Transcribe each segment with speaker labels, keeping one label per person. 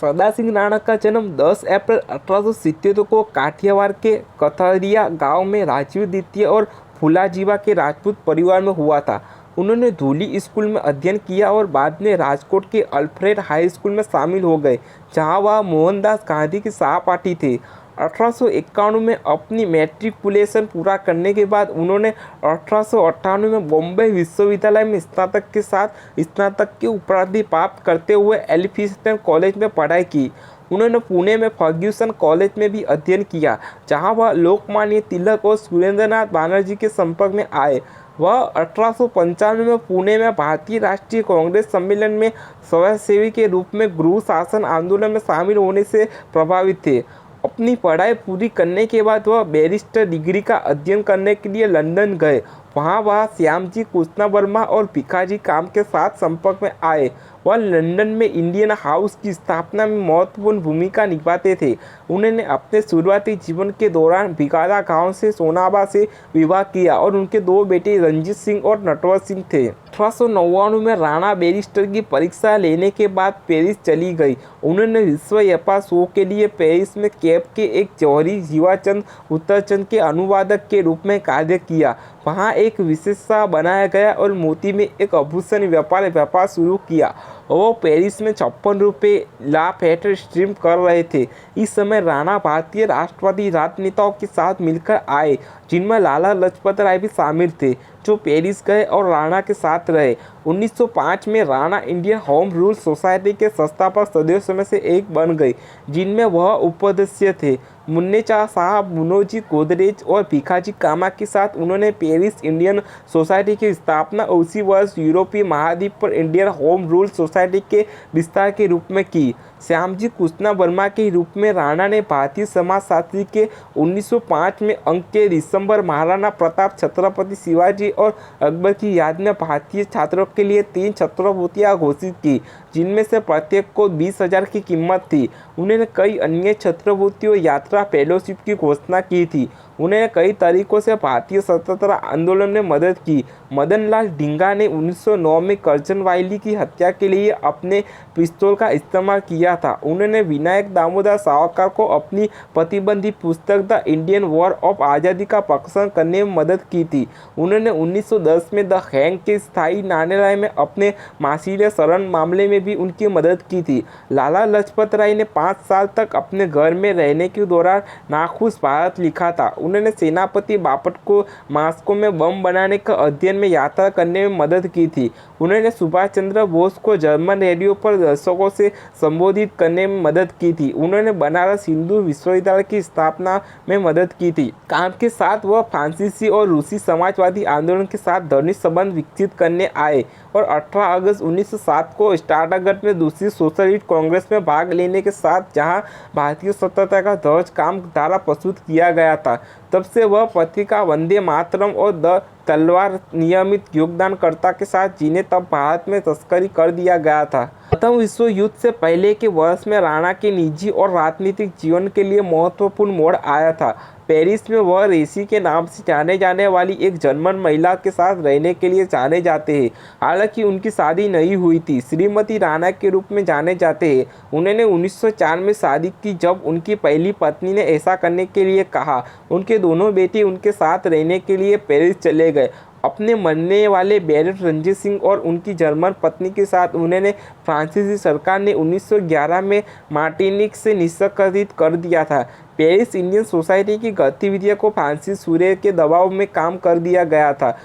Speaker 1: सदासिंह राणा का जन्म 10 अप्रैल 1877 को काठियावाड़ के कथरिया गांव में राजीव द्वितीय और फूलाजीबा के राजपूत परिवार में हुआ था। उन्होंने धूली स्कूल में अध्ययन किया और बाद में राजकोट के अल्फ्रेड हाई स्कूल में शामिल हो गए, जहां वह मोहनदास गांधी के सहपाठी थे। 1851 में अपनी मैट्रिकुलेशन पूरा करने के बाद उन्होंने 1898 में बॉम्बे विश्वविद्यालय में स्नातक के साथ स्नातक की उपाधि प्राप्त करते हुए एल्फिंस्टन कॉलेज में पढ़ाई की। उन्होंने पुणे में फर्ग्यूसन कॉलेज में भी अध्ययन किया, जहां वह लोकमान्य तिलक और सुरेंद्रनाथ बनर्जी के संपर्क में आए। वह 1895 में पुणे में भारतीय राष्ट्रीय कांग्रेस सम्मेलन में स्वयंसेवी के रूप में गृह शासन आंदोलन में शामिल होने से प्रभावित थे। अपनी पढ़ाई पूरी करने के बाद वह बैरिस्टर डिग्री का अध्ययन करने के लिए लंदन गए। वहाँ वह श्यामजी कृष्णवर्मा और भिखाजी काम के साथ संपर्क में आए। वह लंदन में इंडियन हाउस की स्थापना में महत्वपूर्ण भूमिका निभाते थे। उन्होंने अपने शुरुआती जीवन के दौरान भिखारा गांव से सोनाबा से विवाह किया और उनके 2 बेटे रंजीत सिंह और नटवर सिंह थे। 1899 में राणा बैरिस्टर की परीक्षा लेने के बाद पेरिस चली गई। उन्होंने विश्व व्यापार शो के लिए पेरिस में कैप के एक जौहरी जीवाचंद उत्तरचंद के अनुवादक के रूप में कार्य किया। वहाँ एक विशेषता बनाया गया और मोती में एक आभूषण व्यापार शुरू किया। वो पेरिस में 56 रुपये लाफेट स्ट्रीम कर रहे थे। इस समय राणा भारतीय राष्ट्रवादी राजनेताओं के साथ मिलकर आए, जिनमें लाला लाजपत राय भी शामिल थे, जो पेरिस गए और राणा के साथ रहे। 1905 में Rana Indian home rule society के संस्थापक सदस्यों में से एक बन गए, जिनमें वह उपाध्यक्ष थे। मुन्नेचा साहब, मुनोजी गोदरेज और भिखाजी कामा के साथ उन्होंने पेरिस इंडियन सोसाइटी की स्थापना उसी वर्ष यूरोपीय महाद्वीप पर इंडियन होम रूल सोसाइटी के विस्तार के रूप में की। श्यामजी कृष्णवर्मा के रूप में राणा ने भारतीय समाजशास्त्री के 1905 में अंक के दिसंबर महाराणा प्रताप, छत्रपति शिवाजी और अकबर की याद में भारतीय छात्रों के लिए 3 छात्रवृत्तियां घोषित की, जिनमें से प्रत्येक को 20,000 की कीमत थी। उन्होंने कई अन्य छात्रवृत्तियों, यात्रा, फेलोशिप की घोषणा की थी। उन्होंने कई तरीकों से भारतीय स्वतंत्रता आंदोलन में मदद की। मदन लाल डींगा ने 1909 में कर्जन वायली की हत्या के लिए अपने पिस्तौल का इस्तेमाल किया था। उन्होंने विनायक दामोदर सावरकर को अपनी प्रतिबंधित पुस्तक द इंडियन वॉर ऑफ आज़ादी का प्रकाशन करने में मदद की थी। उन्होंने 1910 में द हैंग के स्थायी न्यायालय में अपने मासिले शरण मामले में भी उनकी मदद की थी। लाला लाजपत राय ने 5 साल तक अपने घर में रहने के दौरान नाखुश भारत लिखा था। उन्होंने सेनापति बापट को मास्को में बम बनाने का अध्ययन में यात्रा करने में मदद की थी। उन्होंने सुभाष चंद्र बोस को जर्मन रेडियो पर दर्शकों से संबोधित करने में मदद की थी। उन्होंने बनारस हिंदू विश्वविद्यालय की स्थापना में मदद की थी। काम के साथ वह फ्रांसीसी और रूसी समाजवादी आंदोलन के साथ घनिष्ठ संबंध विकसित करने आए और 18 अगस्त 1907 को स्टार्टगट में दूसरी सोशलिस्ट कांग्रेस में भाग लेने के साथ, जहां भारतीय स्वतंत्रता का ध्वज काम धारा प्रस्तुत किया गया था, तब से वह पत्रिका वंदे मातरम और द तलवार नियमित योगदानकर्ता के साथ, जिन्हें तब भारत में तस्करी कर दिया गया था। प्रथम विश्व युद्ध से पहले के वर्ष में राणा के निजी और राजनीतिक जीवन के लिए महत्वपूर्ण मोड़ आया था। पेरिस में वह रेसी के नाम से जाने जाने वाली एक जर्मन महिला के साथ रहने के लिए जाने जाते हैं। हालांकि उनकी शादी नहीं हुई थी, श्रीमती राणा के रूप में जाने जाते हैं। उन्होंने 1904 में शादी की, जब उनकी पहली पत्नी ने ऐसा करने के लिए कहा। उनके दोनों बेटे उनके साथ रहने के लिए पेरिस चले गए। अपने मरने वाले बैरिस्टर रंजीत सिंह और उनकी जर्मन पत्नी के साथ उन्होंने फ्रांसीसी सरकार ने 1911 में मार्टिनिक से निष्कासित कर दिया था। पेरिस इंडियन सोसाइटी की गतिविधियों को फ्रांसीसी सूर्य के दबाव में काम कर दिया गया था।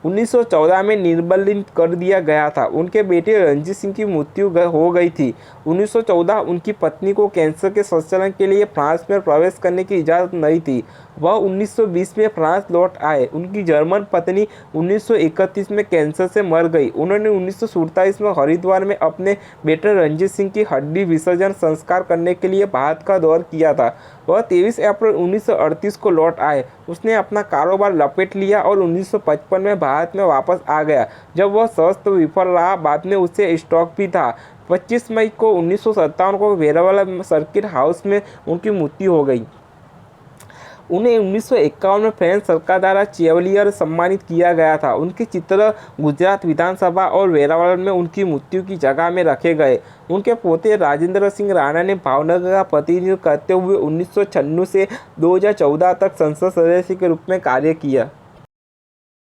Speaker 1: 1914 में निर्बलित कर दिया गया था। उनके बेटे रंजीत सिंह की मृत्यु हो गई थी। 1914 उनकी पत्नी को कैंसर के संचालन के लिए फ्रांस में प्रवेश करने की इजाज़त नहीं थी। वह 1920 में फ्रांस लौट आए। उनकी जर्मन पत्नी 1931 में कैंसर से मर गई। उन्होंने 1947 में हरिद्वार में अपने बेटे रंजीत सिंह की हड्डी विसर्जन संस्कार करने के लिए भारत का दौरा किया था। वह 23 अप्रैल 1938 को लौट आए। उसने अपना कारोबार लपेट लिया और 1955 में भारत में वापस आ गया, जब वह स्वस्थ विफल रहा। बाद में उसे स्ट्रोक भी था। 25 मई को 1957 को वेरावल सर्किट हाउस में उनकी मृत्यु हो गई। उन्हें 1951 में फ्रेंच सरकार द्वारा चेवलियर सम्मानित किया गया था। उनके चित्र गुजरात विधानसभा और वेरावल में उनकी मृत्यु की जगह में रखे गए। उनके पोते राजेंद्र सिंह राणा ने भावनगर का प्रतिनिधित्व करते हुए 1996 से 2014 तक संसद सदस्य के रूप में कार्य किया।